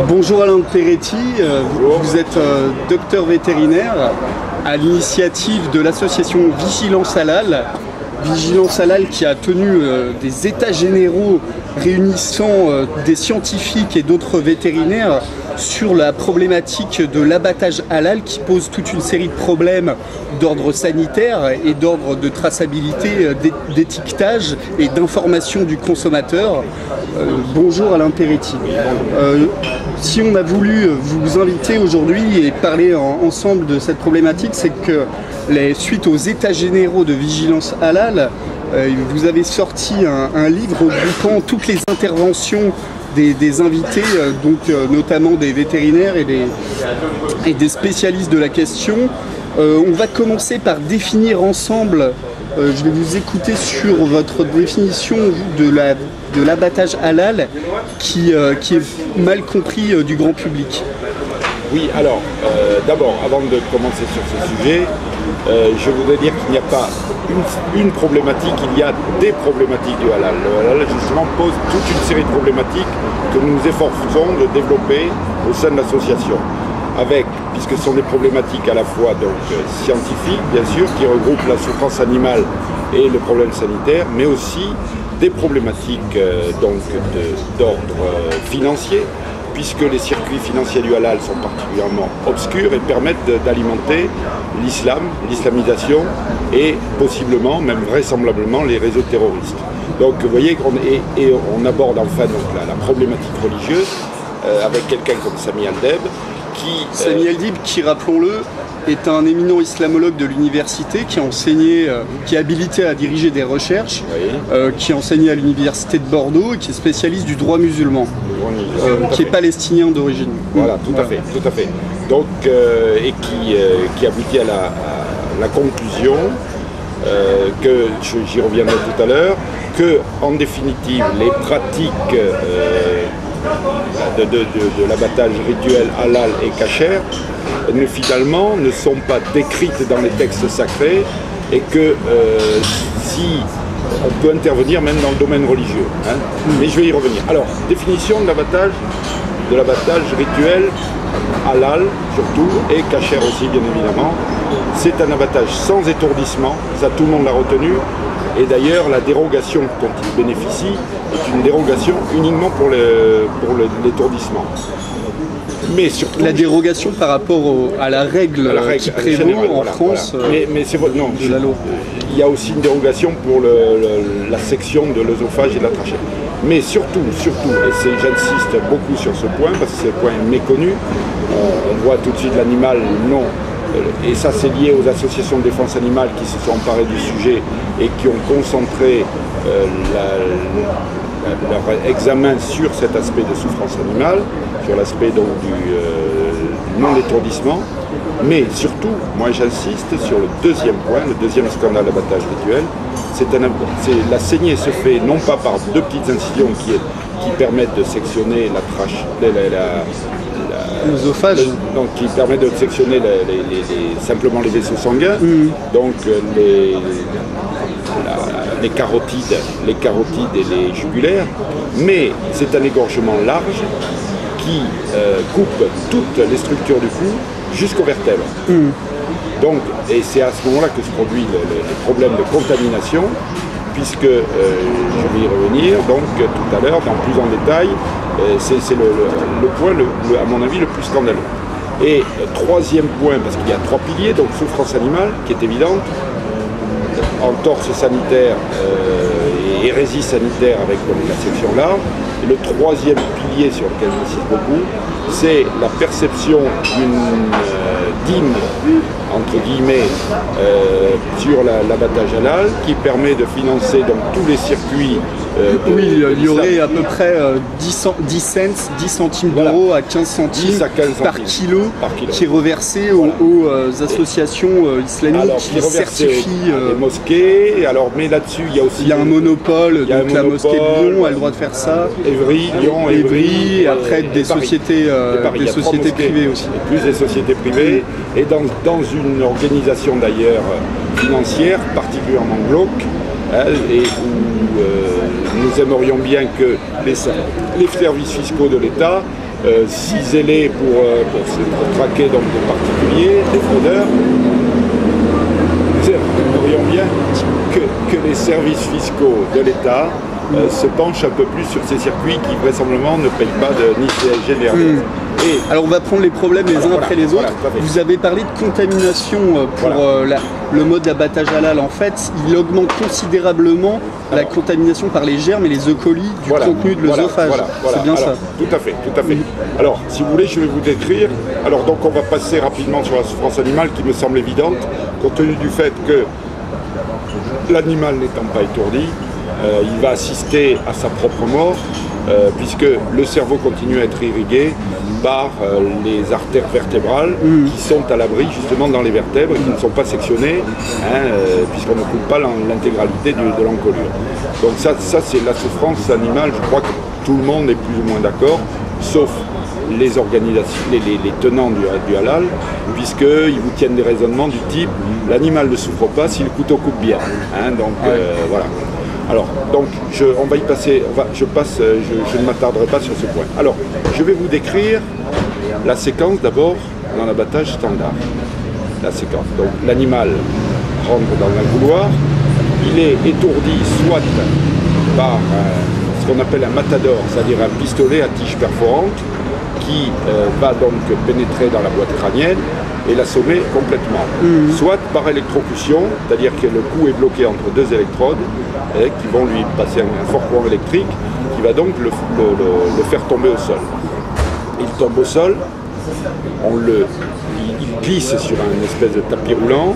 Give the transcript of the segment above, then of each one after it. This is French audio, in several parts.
Bonjour Alain Peretti, vous êtes docteur vétérinaire à l'initiative de l'association Vigilance Halal. Vigilance Halal qui a tenu des états généraux réunissant des scientifiques et d'autres vétérinaires sur la problématique de l'abattage halal qui pose toute une série de problèmes d'ordre sanitaire et d'ordre de traçabilité, d'étiquetage et d'information du consommateur. Bonjour Alain Peretti. Si on a voulu vous inviter aujourd'hui et parler ensemble de cette problématique, c'est que suite aux états généraux de Vigilance Halal, vous avez sorti un livre regroupant toutes les interventions des invités, notamment des vétérinaires et des spécialistes de la question. On va commencer par définir ensemble, je vais vous écouter sur votre définition de l'abattage halal qui est mal compris du grand public. Oui, alors, d'abord, avant de commencer sur ce sujet, je voudrais dire qu'il n'y a pas une problématique, il y a des problématiques du halal. Le halal, justement, pose toute une série de problématiques que nous nous efforçons de développer au sein de l'association. Puisque ce sont des problématiques à la fois scientifiques, bien sûr, qui regroupent la souffrance animale et le problème sanitaire, mais aussi des problématiques d'ordre financier, puisque les circuits financiers du halal sont particulièrement obscurs et permettent d'alimenter l'islamisation et possiblement, même vraisemblablement, les réseaux terroristes. Donc vous voyez qu'on aborde enfin la problématique religieuse avec quelqu'un comme Sami Aldeb Sami Aldeb qui, rappelons-le, est un éminent islamologue de l'université qui a enseigné, qui est habilité à diriger des recherches, oui. Qui a enseigné à l'université de Bordeaux et qui est spécialiste du droit musulman, qui est palestinien d'origine. Voilà, tout à fait. Donc, et qui aboutit à la conclusion, que j'y reviendrai tout à l'heure, que en définitive les pratiques de l'abattage rituel halal et kasher finalement ne sont pas décrites dans les textes sacrés et que si on peut intervenir même dans le domaine religieux, hein. Mais je vais y revenir. Alors, définition de l'abattage rituel halal surtout et kasher aussi bien évidemment. C'est un abattage sans étourdissement, ça tout le monde l'a retenu. Et d'ailleurs, la dérogation dont il bénéficie est une dérogation uniquement pour l'étourdissement. Mais surtout, la dérogation par rapport à la règle qui prévaut en France. Voilà. Mais c'est non. Il y a aussi une dérogation pour la section de l'œsophage et de la trachée. Mais surtout, et j'insiste beaucoup sur ce point parce que ce point est méconnu. On voit tout de suite l'animal non. Et ça c'est lié aux associations de défense animale qui se sont emparées du sujet et qui ont concentré leur examen sur cet aspect de souffrance animale, sur l'aspect du non-étourdissement. Mais surtout, moi j'insiste sur le deuxième point, le deuxième scandale d'abattage rituel, la saignée se fait non pas par deux petites incisions qui permettent de sectionner la trache, l'œsophage, donc qui permet de sectionner simplement les vaisseaux sanguins, donc les carotides et les jugulaires, mais c'est un égorgement large qui coupe toutes les structures du cou jusqu'aux vertèbres. Donc, et c'est à ce moment-là que se produit le problème de contamination, puisque, je vais y revenir donc tout à l'heure, plus en détail, c'est le point, à mon avis, le plus scandaleux. Et troisième point, parce qu'il y a trois piliers, donc souffrance animale, qui est évidente, entorse sanitaire et hérésie sanitaire avec la section large. Et le troisième pilier sur lequel j'insiste beaucoup, c'est la perception d'une dîme, entre guillemets, sur l'abattage halal, qui permet de financer donc tous les circuits. Oui, il y aurait à peu près 10 centimes d'euros à 15 centimes par kilo qui est reversé aux associations islamiques qui certifient les mosquées. Alors, mais là-dessus, il y a aussi... Il y a un monopole, donc la mosquée de Lyon a le droit de faire ça. Évry, Lyon, Évry, et après des sociétés privées aussi. Et plus des sociétés privées, et dans une organisation d'ailleurs financière particulièrement glauque, et où nous aimerions bien que les services fiscaux de l'État ciselés pour se traquer donc, des particuliers, des fraudeurs. Nous aimerions bien que les services fiscaux de l'État se penchent un peu plus sur ces circuits qui vraisemblablement ne payent pas ni CSG ni RDS. Alors on va prendre les problèmes les uns après les autres. Vous avez parlé de contamination pour le mode d'abattage halal. En fait, il augmente considérablement la contamination par les germes et les E. coli du contenu de l'œsophage. C'est bien ça. Tout à fait, tout à fait. Alors, si vous voulez, je vais vous décrire. Alors, donc, on va passer rapidement sur la souffrance animale qui me semble évidente, compte tenu du fait que l'animal n'étant pas étourdi, il va assister à sa propre mort, puisque le cerveau continue à être irrigué par les artères vertébrales qui sont à l'abri justement dans les vertèbres et qui ne sont pas sectionnées, puisqu'on ne coupe pas l'intégralité de l'encolure. Donc ça c'est la souffrance animale, je crois que tout le monde est plus ou moins d'accord, sauf les organisations, les tenants du halal, puisqu'ils vous tiennent des raisonnements du type l'animal ne souffre pas si le couteau coupe bien. Voilà. Alors, donc, on va y passer, je ne m'attarderai pas sur ce point. Alors, je vais vous décrire la séquence d'abord dans l'abattage standard. La séquence. Donc, l'animal rentre dans un couloir, il est étourdi soit par ce qu'on appelle un matador, c'est-à-dire un pistolet à tige perforante, qui va donc pénétrer dans la boîte crânienne et l'assommer complètement. Soit par électrocution, c'est-à-dire que le cou est bloqué entre deux électrodes qui vont lui passer un fort courant électrique qui va donc le faire tomber au sol. Il tombe au sol, il glisse sur une espèce de tapis roulant,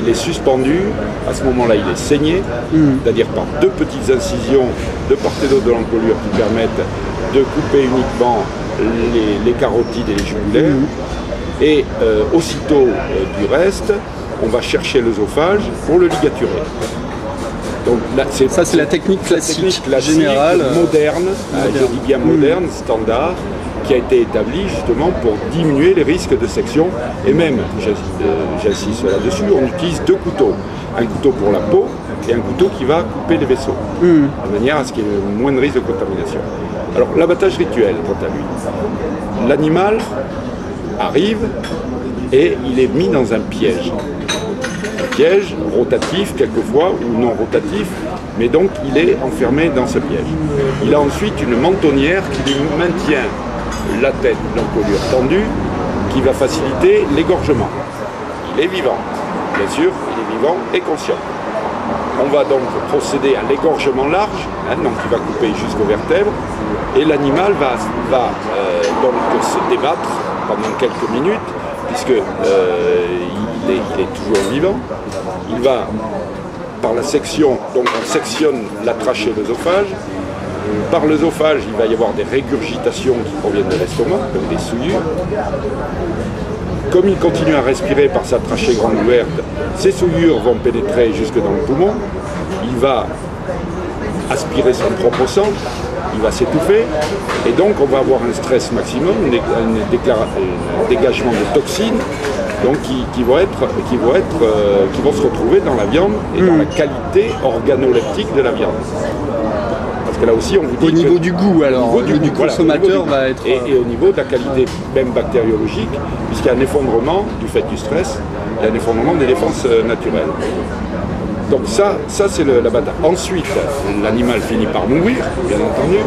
il est suspendu, à ce moment-là il est saigné, c'est-à-dire par deux petites incisions de part et d'autre de l'encolure qui permettent de couper uniquement les carotides et les jugulaires. Et aussitôt du reste, on va chercher l'œsophage pour le ligaturer. Donc là, c'est la technique classique, générale, moderne, je dis bien moderne, standard, qui a été établie justement pour diminuer les risques de section. Et même, j'insiste là-dessus, on utilise deux couteaux. Un couteau pour la peau et un couteau qui va couper les vaisseaux, de manière à ce qu'il y ait moins de risque de contamination. Alors, l'abattage rituel, quant à lui. L'animal arrive et il est mis dans un piège. Un piège rotatif quelquefois ou non rotatif, mais donc il est enfermé dans ce piège. Il a ensuite une mentonnière qui lui maintient la tête, l'encolure tendue, qui va faciliter l'égorgement. Il est vivant, bien sûr, il est vivant et conscient. On va donc procéder à l'égorgement large, donc il va couper jusqu'aux vertèbres, et l'animal va donc se débattre pendant quelques minutes, puisque il est toujours vivant. Il va, par la section, donc on sectionne la trachée de l'œsophage. Par l'œsophage, il va y avoir des régurgitations qui proviennent de l'estomac, comme des souillures. Comme il continue à respirer par sa trachée grande ouverte, ces souillures vont pénétrer jusque dans le poumon. Il va aspirer son propre sang, il va s'étouffer, et donc on va avoir un stress maximum, un dégagement de toxines, donc qui vont se retrouver dans la viande et dans la qualité organoleptique de la viande. Parce que là aussi, on vous dit au niveau du goût, alors, au niveau du consommateur va être... Et au niveau de la qualité même bactériologique, puisqu'il y a un effondrement du fait du stress, il y a un effondrement des défenses naturelles. Donc ça c'est la bataille. Ensuite, l'animal finit par mourir, bien entendu,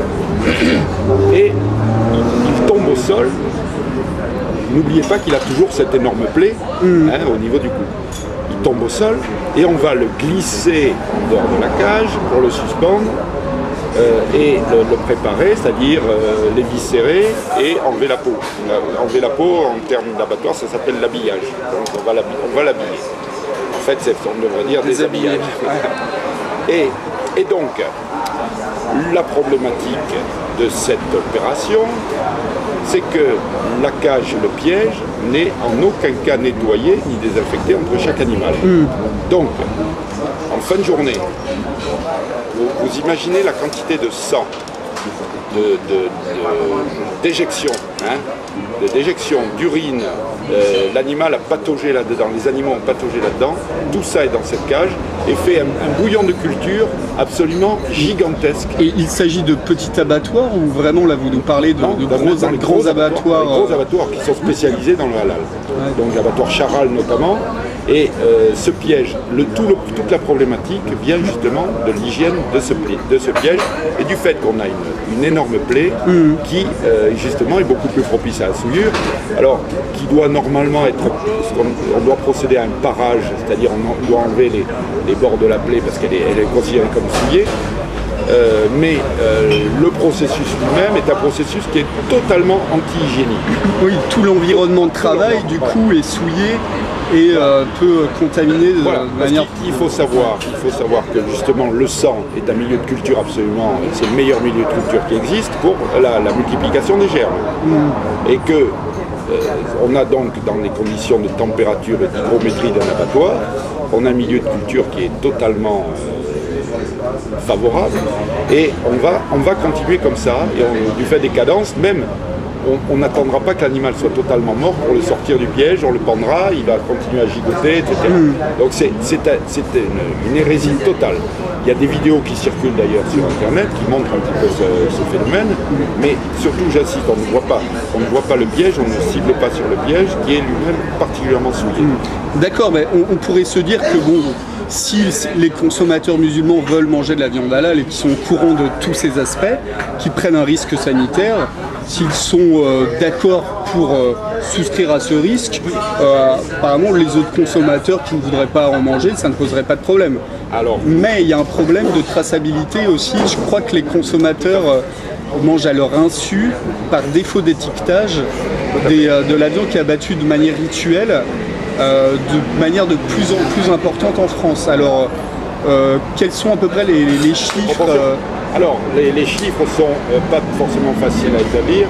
et il tombe au sol. N'oubliez pas qu'il a toujours cette énorme plaie au niveau du cou. Il tombe au sol et on va le glisser en dehors de la cage pour le suspendre et le préparer, c'est-à-dire l'éviscérer et enlever la peau. Enlever la peau en termes d'abattoir, ça s'appelle l'habillage. Donc on va l'habiller. En fait, on devrait dire déshabillage. Et donc, la problématique de cette opération, c'est que la cage, le piège, n'est en aucun cas nettoyé ni désinfecté entre chaque animal. Donc, en fin de journée, vous imaginez la quantité de sang, de d'éjection, hein, de déjection d'urine, l'animal a pataugé là-dedans, les animaux ont pataugé là-dedans, tout ça est dans cette cage et fait un bouillon de culture absolument gigantesque. Et il s'agit de petits abattoirs ou vraiment là vous nous parlez de grands abattoirs gros abattoirs qui sont spécialisés dans le halal. Ouais. Donc l'abattoir Charal notamment. Et ce piège, toute la problématique vient justement de l'hygiène de ce piège et du fait qu'on a une énorme plaie qui justement est beaucoup plus propice à la souillure, alors qui doit normalement être, on doit procéder à un parage, c'est-à-dire on doit enlever les bords de la plaie parce qu'elle est considérée comme souillée. Mais le processus lui-même est un processus qui est totalement anti-hygiénique. Oui, tout l'environnement de travail du coup est souillé et peut contaminer de manière... Il faut savoir que justement le sang est un milieu de culture absolument, c'est le meilleur milieu de culture qui existe pour la multiplication des germes. Et que on a donc dans les conditions de température et d'hygrométrie d'un abattoir, on a un milieu de culture qui est totalement favorable et on va continuer comme ça et du fait des cadences, même on n'attendra pas que l'animal soit totalement mort pour le sortir du piège, on le pendra, il va continuer à gigoter, etc. Donc c'est une hérésie totale. Il y a des vidéos qui circulent d'ailleurs sur internet qui montrent un petit peu ce phénomène, mais surtout j'insiste, on ne voit pas le piège, on ne cible pas sur le piège qui est lui-même particulièrement souillé. D'accord, mais on pourrait se dire que bon, si les consommateurs musulmans veulent manger de la viande halal et qui sont au courant de tous ces aspects, qui prennent un risque sanitaire, s'ils sont d'accord pour souscrire à ce risque, apparemment les autres consommateurs qui ne voudraient pas en manger, ça ne poserait pas de problème. Mais il y a un problème de traçabilité aussi. Je crois que les consommateurs mangent à leur insu, par défaut d'étiquetage, de la viande qui est abattue de manière rituelle, de manière de plus en plus importante en France. Alors, quels sont à peu près les chiffres Alors, les chiffres ne sont pas forcément faciles à établir,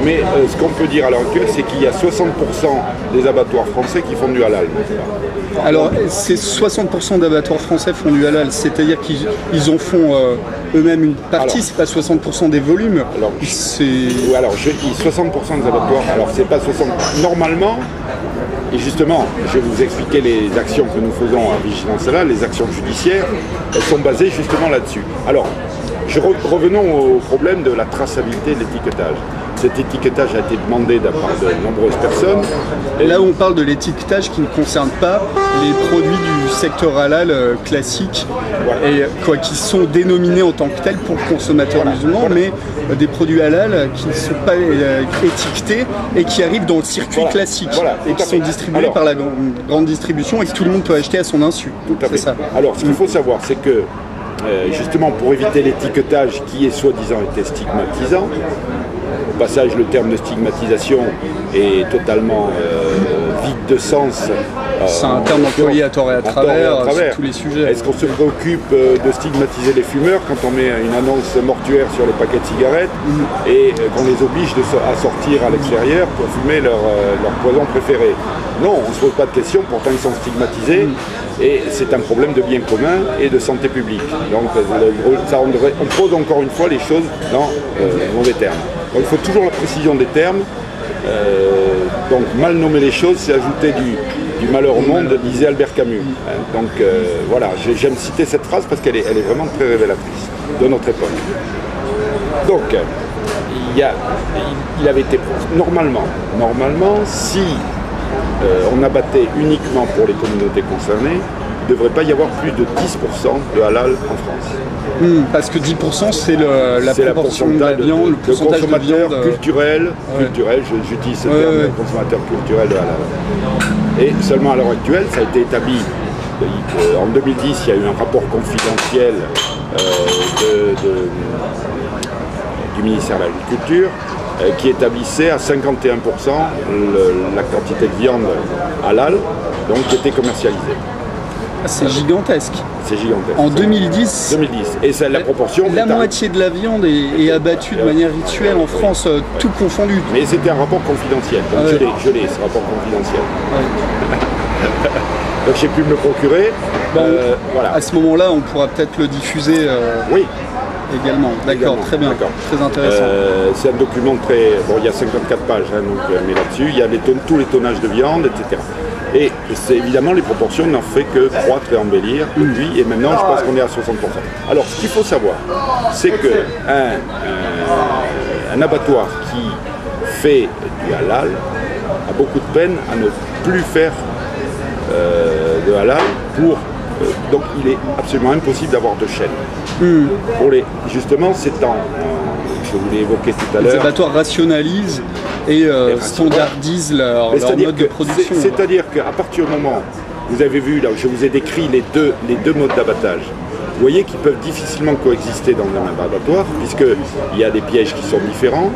mais ce qu'on peut dire à l'heure actuelle, c'est qu'il y a 60% des abattoirs français qui font du halal. Alors, ces 60% d'abattoirs français font du halal, c'est-à-dire qu'ils en font eux-mêmes une partie, c'est pas 60% des volumes. Alors, oui, alors je dis 60% des abattoirs, alors c'est pas 60%. Normalement, et justement, je vais vous expliquer les actions que nous faisons à Vigilance Halal, les actions judiciaires, elles sont basées justement là-dessus. Alors, revenons au problème de la traçabilité de l'étiquetage. Cet étiquetage a été demandé de la part de nombreuses personnes. Et là, on parle de l'étiquetage qui ne concerne pas les produits du secteur halal classique, et, qui sont dénominés en tant que tels pour le consommateur musulman, mais des produits halal qui ne sont pas étiquetés et qui arrivent dans le circuit classique et qui sont distribués par la grande distribution et que tout le monde peut acheter à son insu. Tout à fait. Ça. Alors, ce qu'il faut savoir, c'est que justement pour éviter l'étiquetage qui est soi-disant été stigmatisant, au passage le terme de stigmatisation est totalement vide de sens. C'est un terme employé à tort et à travers sur tous les sujets. Est-ce qu'on se préoccupe de stigmatiser les fumeurs quand on met une annonce mortuaire sur les paquets de cigarettes et qu'on les oblige à sortir à l'extérieur pour fumer leur poison préféré? Non, on ne se pose pas de questions, pourtant ils sont stigmatisés. Et c'est un problème de bien commun et de santé publique. Donc on pose encore une fois les choses dans les mauvais termes. Donc il faut toujours la précision des termes. Donc mal nommer les choses, c'est ajouter du malheur au monde, disait Albert Camus. Donc voilà, j'aime citer cette phrase parce qu'elle est vraiment très révélatrice de notre époque. Donc il avait été normalement si on abattait uniquement pour les communautés concernées, il ne devrait pas y avoir plus de 10% de halal en France. Parce que 10% c'est la proportion de la viande, le pourcentage de viande culturel, j'utilise ce terme, consommateur culturel de halal. Et seulement à l'heure actuelle, ça a été établi, en 2010, il y a eu un rapport confidentiel du ministère de l'Agriculture qui établissait à 51% la quantité de viande halal donc, qui était commercialisée. C'est gigantesque. C'est gigantesque. En 2010, et c'est la proportion. La moitié de la viande est abattue de manière rituelle en France, tout confondu. Mais c'était un rapport confidentiel. Donc je l'ai, ce rapport confidentiel. Donc j'ai pu me le procurer. Voilà. À ce moment-là, on pourra peut-être le diffuser. Oui. également. D'accord, très bien, très intéressant. C'est un document très... Bon, il y a 54 pages, hein, donc, mais là-dessus, il y a tous les tonnages de viande, etc. Et c'est évidemment, les proportions n'en fait que croître et embellir depuis, et maintenant, je pense qu'on est à 60%. Alors, ce qu'il faut savoir, c'est qu'un abattoir qui fait du halal a beaucoup de peine à ne plus faire de halal pour... donc il est absolument impossible d'avoir de chaîne. Pour justement, ces temps, je vous l'ai évoqué tout à l'heure. Les abattoirs rationalisent et standardisent leur mode de production. C'est-à-dire qu'à partir du moment où vous avez vu, là où je vous ai décrit les deux modes d'abattage, vous voyez qu'ils peuvent difficilement coexister dans un même abattoir, puisqu'il y a des pièges qui sont différents.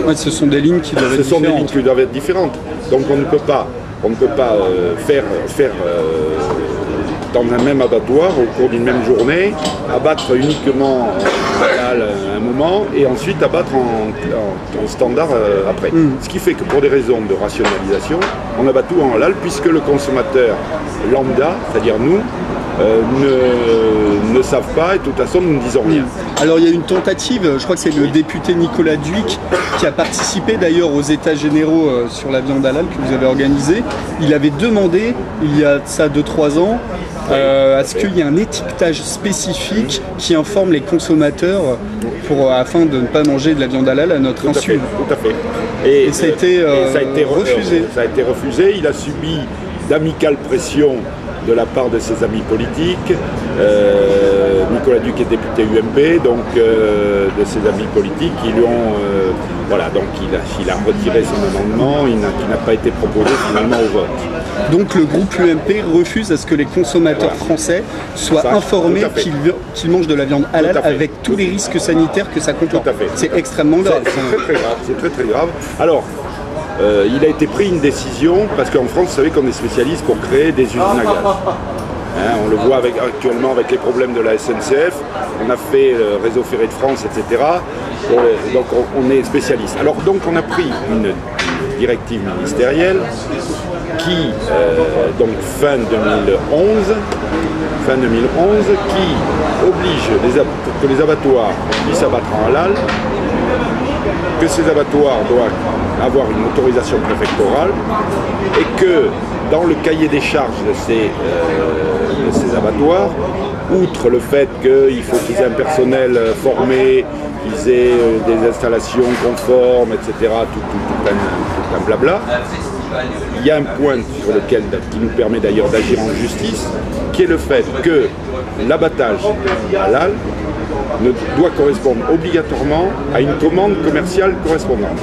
Ouais, ce sont des lignes qui doivent être différentes. Donc on ne peut pas faire dans un même abattoir au cours d'une même journée, abattre uniquement à un moment et ensuite abattre en standard après. Ce qui fait que pour des raisons de rationalisation, on abat tout en halal puisque le consommateur lambda, c'est-à-dire nous, ne savent pas et de toute façon nous ne disons rien. Alors il y a une tentative, je crois que c'est le député Nicolas Dhuicq qui a participé d'ailleurs aux états généraux sur la viande halal que vous avez organisé. Il avait demandé, il y a ça 2-3 ans, à ce qu'il y ait un étiquetage spécifique qui informe les consommateurs afin de ne pas manger de la viande halal à notre insu. Tout à fait. Et ça a été refusé. Ça a été refusé, il a subi d'amicales pressions de la part de ses amis politiques. Nicolas Dhuicq est député UMP, donc de ses amis politiques qui lui ont... voilà, donc il a retiré son amendement, qui n'a pas été proposé finalement au vote. Donc le groupe UMP refuse à ce que les consommateurs français soient informés qu'ils mangent de la viande halal avec tous les risques sanitaires que ça comporte. C'est extrêmement grave. C'est très grave, c'est très très grave. Alors, il a été pris une décision, parce qu'en France, vous savez qu'on est spécialiste pour créer des usines à gaz. Hein, on le voit actuellement avec les problèmes de la SNCF, on a fait le réseau ferré de France, etc. Donc on est spécialiste. Alors donc on a pris une directive ministérielle qui, donc fin 2011, qui oblige que les abattoirs puissent abattre en halal, que ces abattoirs doivent avoir une autorisation préfectorale et que dans le cahier des charges de ces abattoirs, outre le fait qu'il faut qu'ils aient un personnel formé, qu'ils aient des installations conformes, etc., tout un blabla, il y a un point sur lequel qui nous permet d'ailleurs d'agir en justice, qui est le fait que l'abattage halal doit correspondre obligatoirement à une commande commerciale correspondante.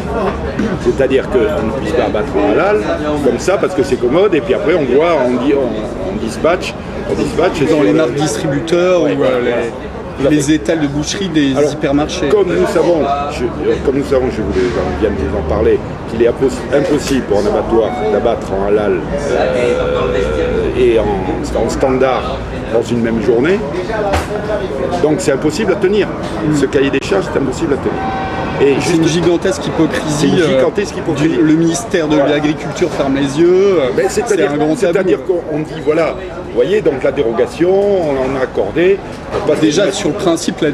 C'est-à-dire qu'on ne puisse pas abattre en halal comme ça parce que c'est commode et puis après on voit, on dispatch. Dans les marques distributeurs ou les étals de boucherie des hypermarchés. Comme nous savons, je viens de vous en parler, qu'il est impossible pour un abattoir d'abattre en halal et en standard dans une même journée. Donc c'est impossible à tenir. Ce cahier des charges, c'est impossible à tenir. C'est une gigantesque hypocrisie. Le ministère de l'Agriculture ferme les yeux. C'est un grand tabou. C'est-à-dire qu'on dit, voilà, vous voyez, donc la dérogation, on en a accordé. Déjà, sur le principe,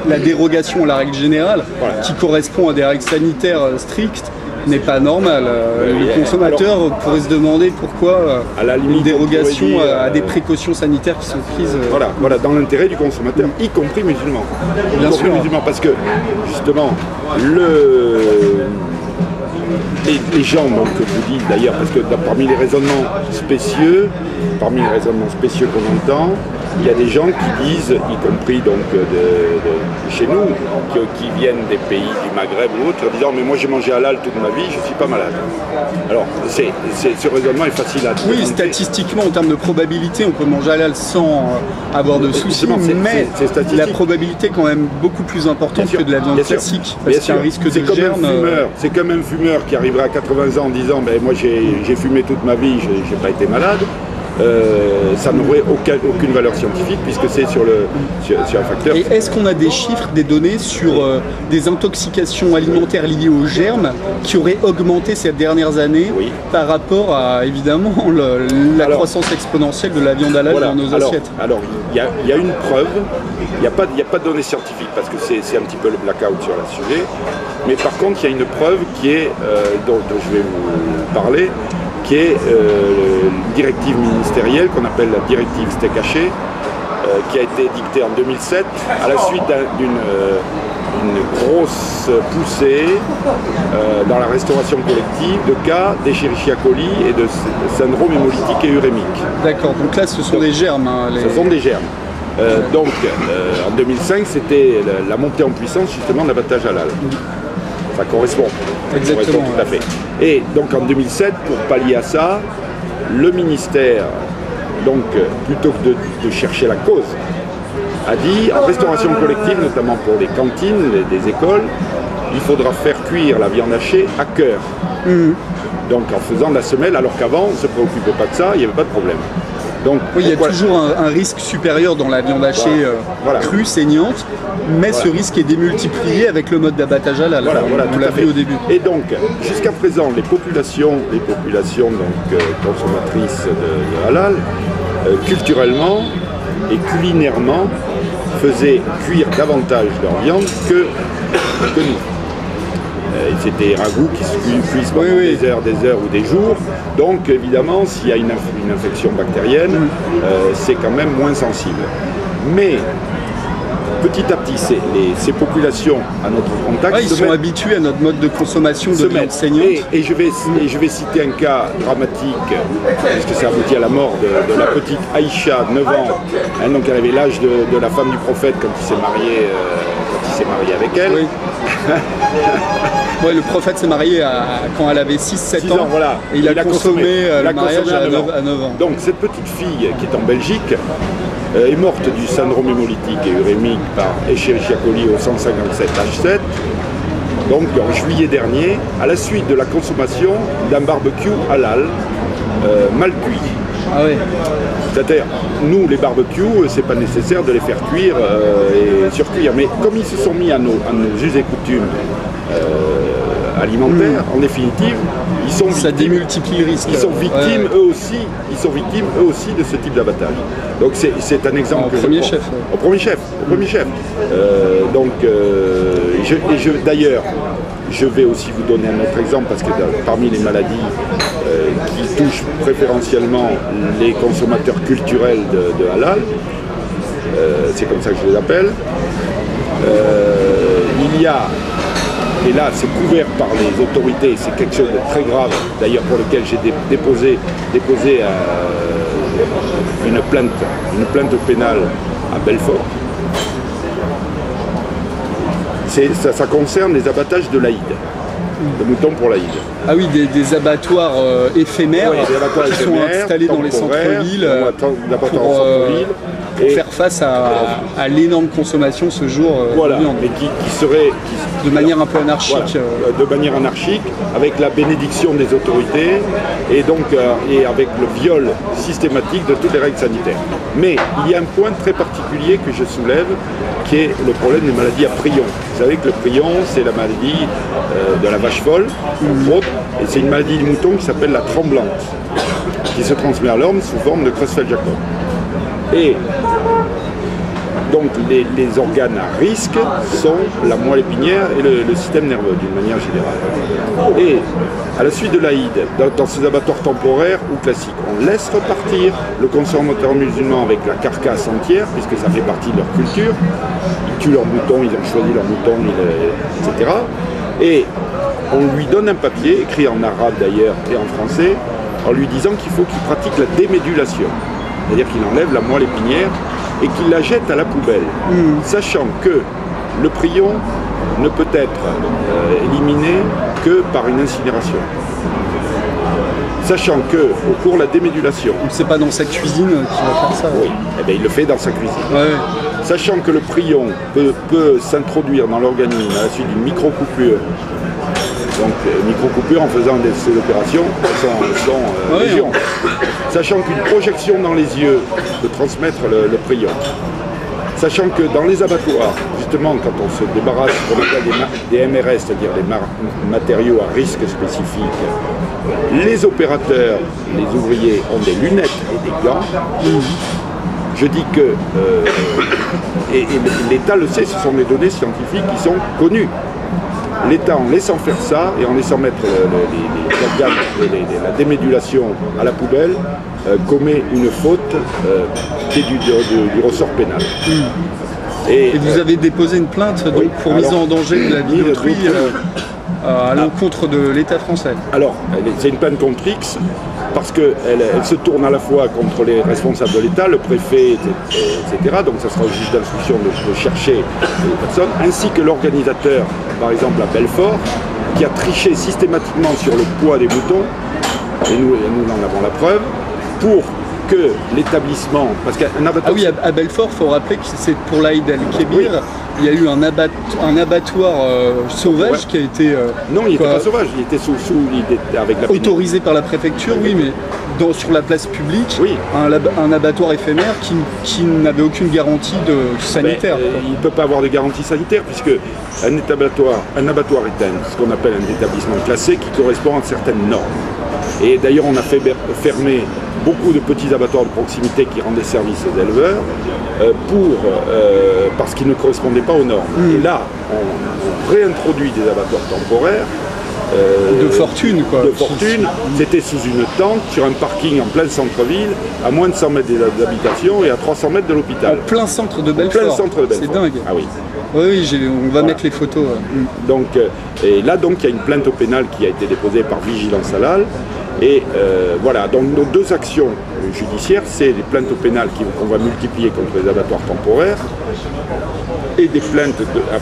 la dérogation à la règle générale, qui correspond à des règles sanitaires strictes, n'est pas normal. Le consommateur pourrait se demander pourquoi à la limite, une dérogation à des précautions sanitaires qui sont prises. Voilà, dans l'intérêt du consommateur, y compris musulman. Bien sûr. Musulman, parce que justement, les gens, donc, je vous dis d'ailleurs, parce que parmi les raisonnements spécieux qu'on entend, il y a des gens qui disent, y compris donc de chez nous, qui viennent des pays du Maghreb ou autres, en disant mais moi j'ai mangé halal toute ma vie, je ne suis pas malade. Alors ce raisonnement est facile à dire. Oui, statistiquement en termes de probabilité, on peut manger halal sans avoir de soucis, mais la probabilité est quand même beaucoup plus importante que de la viande classique, parce qu'il y a un risque de germe. C'est comme un fumeur qui arriverait à 80 ans en disant ben, moi j'ai fumé toute ma vie, j'ai pas été malade. ça n'aurait aucune valeur scientifique puisque c'est sur un facteur. Et est-ce qu'on a des chiffres, des données sur des intoxications alimentaires liées aux germes qui auraient augmenté ces dernières années par rapport à évidemment la croissance exponentielle de la viande halal dans nos assiettes? Alors il y a une preuve, il n'y a pas de données scientifiques parce que c'est un petit peu le blackout sur le sujet, mais par contre il y a une preuve qui est, dont je vais vous parler, qui est une directive ministérielle qu'on appelle la directive steak haché, qui a été dictée en 2007 à la suite d'une grosse poussée dans la restauration collective de cas d'Escherichia coli et de syndrome hémolytique et urémique. D'accord, donc là ce sont des germes. Hein, Ce sont des germes. En 2005, c'était la montée en puissance justement de l'abattage halal. Ça correspond. Exactement. Tout à fait. Et donc en 2007, pour pallier à ça, le ministère, donc plutôt que de chercher la cause, a dit en restauration collective, notamment pour les cantines, des écoles, il faudra faire cuire la viande hachée à cœur. Donc en faisant de la semelle, alors qu'avant on ne se préoccupait pas de ça, il n'y avait pas de problème. Donc, oui, il y a toujours un risque supérieur dans la viande hachée crue, saignante, mais ce risque est démultiplié avec le mode d'abattage halal. On l'a vu au début. Et donc, jusqu'à présent, les populations donc, consommatrices de halal, culturellement et culinairement, faisaient cuire davantage leur viande que nous. C'était des ragoûts qui se cuisent pendant des heures ou des jours. Donc évidemment, s'il y a une infection bactérienne, c'est quand même moins sensible. Mais petit à petit, ces populations à notre contact sont habitués à notre mode de consommation de viande saignante. Et je vais citer un cas dramatique, puisque ça aboutit à la mort de la petite Aïcha, 9 ans. Donc elle avait l'âge de la femme du prophète quand il s'est marié avec elle. Oui. Le prophèt s'est marié quand elle avait 6-7 ans, voilà. Et il a consommé le mariage à 9 ans. Donc cette petite fille qui est en Belgique est morte du syndrome hémolytique et urémique par Escherichia coli au 157H7, donc en juillet dernier, à la suite de la consommation d'un barbecue halal mal cuit. Ah oui. C'est-à-dire, nous, les barbecues, c'est pas nécessaire de les faire cuire et surcuire. Mais comme ils se sont mis à nos us et coutumes alimentaires, en définitive, ils sont victimes. Ça démultiplie le risque. Ils sont victimes eux aussi de ce type d'abattage. Donc c'est un exemple que premier chef. Au premier chef. D'ailleurs, je vais aussi vous donner un autre exemple parce que parmi les maladies qui touchent préférentiellement les consommateurs culturels de halal, c'est comme ça que je les appelle, il y a, et là c'est couvert par les autorités, c'est quelque chose de très grave, d'ailleurs pour lequel j'ai déposé une plainte pénale à Belfort. Ça concerne les abattages de l'Aïd, de moutons pour l'Aïd. Ah oui, des abattoirs éphémères qui sont installés dans les centres-villes pour faire face à l'énorme consommation ce jour de viande. Mais qui serait de manière un peu anarchique. De manière anarchique, avec la bénédiction des autorités et donc et avec le viol systématique de toutes les règles sanitaires. Mais il y a un point très particulier que je soulève, qui est le problème des maladies à prion. Vous savez que le prion, c'est la maladie de la vache folle, entre autres, et c'est une maladie du mouton qui s'appelle la tremblante, qui se transmet à l'homme sous forme de Creutzfeldt-Jakob. Et donc les organes à risque sont la moelle épinière et le système nerveux d'une manière générale. Et à la suite de l'Aïd, dans ces abattoirs temporaires ou classiques, on laisse repartir le consommateur musulman avec la carcasse entière, puisque ça fait partie de leur culture. Ils tuent leurs moutons, ils ont choisi leurs moutons, etc. Et on lui donne un papier, écrit en arabe d'ailleurs et en français, en lui disant qu'il faut qu'il pratique la démédulation. C'est-à-dire qu'il enlève la moelle épinière et qu'il la jette à la poubelle, sachant que le prion ne peut être éliminé que par une incinération. Sachant qu'au cours de la démédulation... Donc c'est pas dans sa cuisine qu'il va faire ça. Oui, eh bien, il le fait dans sa cuisine. Ouais. sachant que le prion peut s'introduire dans l'organisme à la suite d'une micro-coupure. Donc micro-coupure en faisant ces opérations sont légion. Sachant qu'une projection dans les yeux peut transmettre le prion. Sachant que dans les abattoirs, justement, quand on se débarrasse ce qu'on appelle des MRS, c'est-à-dire des matériaux à risque spécifique, les opérateurs, les ouvriers ont des lunettes et des gants. Je dis que, et l'État le sait, ce sont des données scientifiques qui sont connues. L'État, en laissant faire ça et en laissant mettre la démédulation à la poubelle, commet une faute qui est du ressort pénal. Et vous avez déposé une plainte donc, pour mise en danger de la vie d'autrui à l'encontre de l'État français. Alors, c'est une plainte contre X, parce qu'elle se tourne à la fois contre les responsables de l'État, le préfet, etc. Donc ça sera au juge d'instruction de chercher les personnes, ainsi que l'organisateur, par exemple à Belfort, qui a triché systématiquement sur le poids des moutons, et nous en avons la preuve, pour que l'établissement, parce qu'un abattoir... Ah oui, à Belfort, il faut rappeler que c'est pour l'Aïd el-Kébir, oui. Il y a eu un abattoir sauvage qui a été... non, il n'était pas sauvage, il était il était avec la... Autorisé par la préfecture, oui, mais sur la place publique, oui. un abattoir éphémère qui n'avait aucune garantie sanitaire. Il ne peut pas avoir de garantie sanitaire, puisque un abattoir est ce qu'on appelle un établissement classé qui correspond à certaines normes. Et d'ailleurs, on a fait fermer beaucoup de petits abattoirs de proximité qui rendaient service aux éleveurs parce qu'ils ne correspondaient pas aux normes. Et là, on réintroduit des abattoirs temporaires. De fortune, quoi. De fortune. C'était sous une tente, sur un parking en plein centre-ville, à moins de 100 mètres d'habitation et à 300 mètres de l'hôpital. En plein centre de Belfort. En plein centre de Belfort. C'est dingue. Ah oui. Oui, on va mettre les photos. Donc, et là, donc, il y a une plainte au pénal qui a été déposée par Vigilance Halal. Et voilà, donc nos deux actions judiciaires, c'est des plaintes au pénal qu'on va multiplier contre les abattoirs temporaires et des plaintes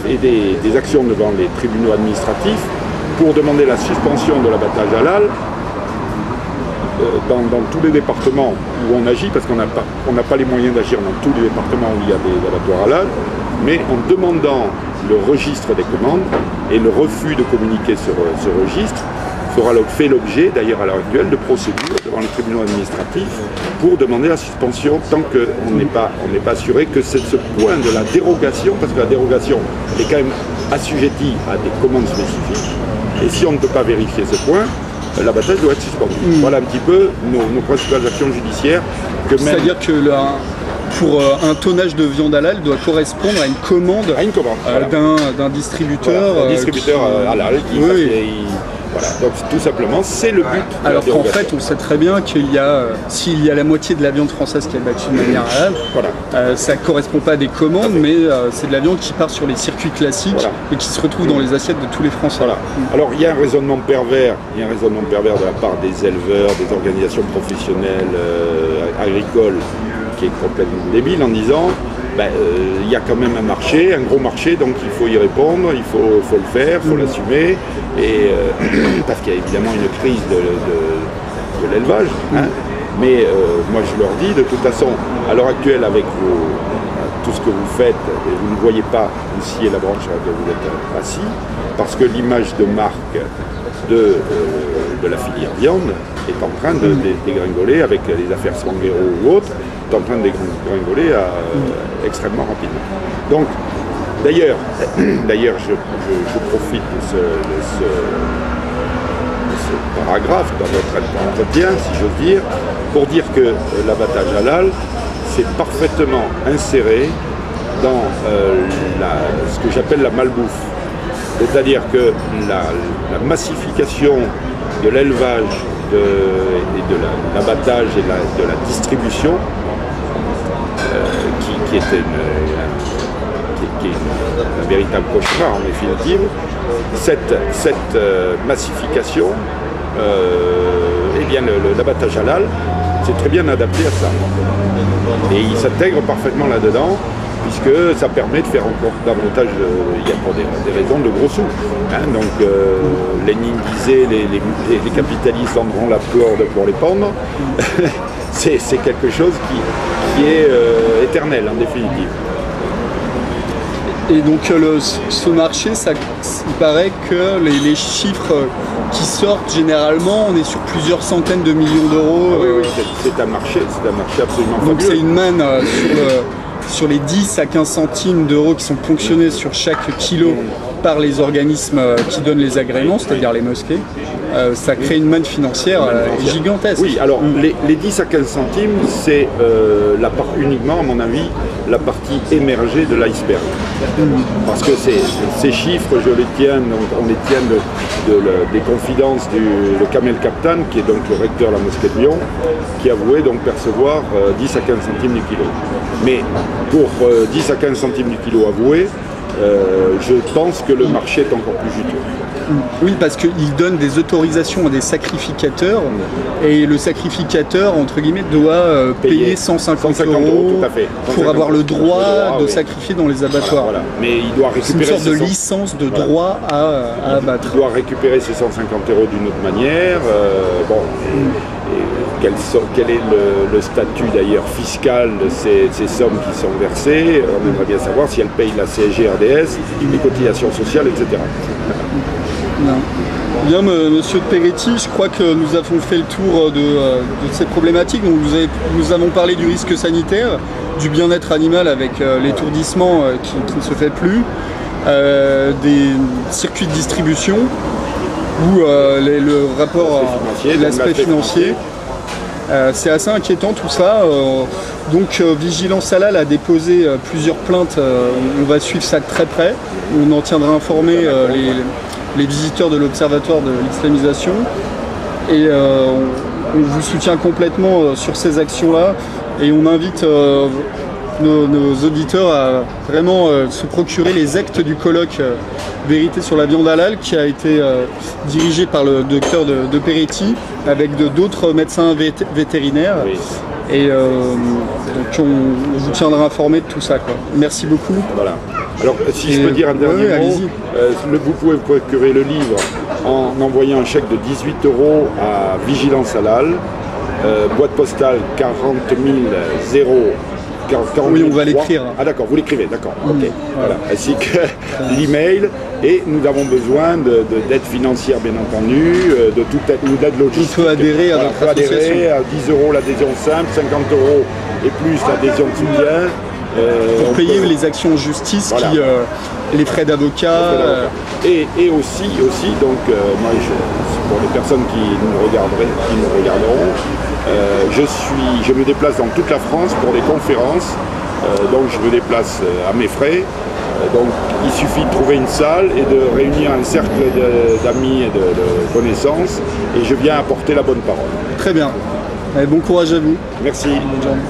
et des actions devant les tribunaux administratifs pour demander la suspension de l'abattage halal dans tous les départements où on agit, parce qu'on n'a pas les moyens d'agir dans tous les départements où il y a des abattoirs halal, mais en demandant le registre des commandes et le refus de communiquer sur ce registre fait l'objet, d'ailleurs à l'heure actuelle, de procédures devant les tribunaux administratifs pour demander la suspension tant qu'on n'est pas assuré que c'est ce point de la dérogation, parce que la dérogation est quand même assujettie à des commandes spécifiques, et si on ne peut pas vérifier ce point, l'abattage doit être suspendu. Voilà un petit peu nos principales actions judiciaires. C'est-à-dire que pour un tonnage de viande halal doit correspondre à une commande, voilà. d'un distributeur. Voilà, un distributeur halal qui voilà, donc tout simplement, c'est le but. Alors qu'en fait, on sait très bien qu'il y a, s'il y a la moitié de la viande française qui est battue de manière halal, voilà. Ça ne correspond pas à des commandes, mais c'est de la viande qui part sur les circuits classiques et qui se retrouve dans les assiettes de tous les Français. Voilà. Alors il y a un raisonnement pervers, de la part des éleveurs, des organisations professionnelles agricoles, qui est complètement débile en disant il y a quand même un marché, un gros marché, donc il faut y répondre, il faut le faire, il faut l'assumer, et parce qu'il y a évidemment une crise de l'élevage, hein. Mais moi je leur dis, de toute façon, à l'heure actuelle, avec tout ce que vous faites, vous ne voyez pas où scier la branche sur laquelle vous êtes assis, parce que l'image de marque de la filière viande est en train de dégringoler avec les affaires Swanguero ou autres, est en train de dégringoler extrêmement rapidement. Donc, d'ailleurs, je profite de ce paragraphe dans notre entretien, si j'ose dire, pour dire que l'abattage halal s'est parfaitement inséré dans ce que j'appelle la malbouffe. C'est-à-dire que la massification de l'élevage et de l'abattage et de la distribution, qui est un véritable cauchemar en définitive, cette massification, eh bien l'abattage halal, c'est très bien adapté à ça. Et il s'intègre parfaitement là-dedans, puisque ça permet de faire encore davantage, il y a pour des raisons de gros sous. Hein, donc Lénine disait les capitalistes vendront la corde pour les pendre. C'est quelque chose qui est éternel en définitive. Et donc ce marché, il paraît que les chiffres qui sortent généralement, on est sur plusieurs centaines de millions d'euros. Oui, c'est un marché absolument fabuleux. Donc c'est une manne sur les 10 à 15 centimes d'euros qui sont ponctionnés sur chaque kilo par les organismes qui donnent les agréments, c'est-à-dire les mosquées. Ça crée une manne financière gigantesque. Oui, alors les 10 à 15 centimes, c'est uniquement, à mon avis, la partie émergée de l'iceberg. Parce que ces chiffres, on les tient des confidences de Kamel Kaptan, qui est donc le recteur de la mosquée de Lyon, qui avouait donc percevoir 10 à 15 centimes du kilo. Mais pour 10 à 15 centimes du kilo avoué, je pense que le marché est encore plus juteux. Oui, parce qu'il donne des autorisations à des sacrificateurs et le sacrificateur, entre guillemets, doit payer 150 euros tout à fait. pour avoir le droit de sacrifier dans les abattoirs. Voilà. Mais il doit récupérer une sorte de licence de droit à abattre. Il doit récupérer ses 150 euros d'une autre manière. Quel est le statut d'ailleurs fiscal de ces sommes qui sont versées? On aimerait bien savoir si elles payent la CSG, RDS, les cotisations sociales, etc. Non. Bien, monsieur de Peretti, je crois que nous avons fait le tour de ces problématiques. Donc, nous avons parlé du risque sanitaire, du bien-être animal avec l'étourdissement qui ne se fait plus, des circuits de distribution ou le rapport à l'aspect financier. C'est assez inquiétant tout ça. Donc Vigilance Halal a déposé plusieurs plaintes. On va suivre ça de très près. On en tiendra informer les visiteurs de l'Observatoire de l'islamisation. Et on vous soutient complètement sur ces actions-là. Et on invite nos auditeurs à vraiment se procurer les actes du colloque Vérité sur la viande halal qui a été dirigé par le docteur de Peretti avec d'autres médecins vétérinaires. Oui. Et donc on vous tiendra informé de tout ça, quoi. Merci beaucoup. Voilà. Alors si je peux dire un dernier mot, vous pouvez vous procurer le livre en envoyant un chèque de 18 € à Vigilance Halal, boîte postale 40 000 oui, on va l'écrire. Ah d'accord, vous l'écrivez, d'accord. Ok. Voilà. Ainsi que l'email. Et nous avons besoin d'aide financière, bien entendu, de toute aide logistique. On peut adhérer à notre association. Adhérer à 10 € l'adhésion simple, 50 € et plus l'adhésion de soutien. Pour payer les actions en justice, voilà. Les frais d'avocat. Et aussi donc, moi, pour les personnes qui nous regarderont, je me déplace dans toute la France pour des conférences, donc je me déplace à mes frais. Donc il suffit de trouver une salle et de réunir un cercle d'amis et de connaissances, et je viens apporter la bonne parole. Très bien. Allez, bon courage à vous. Merci. Bonne journée.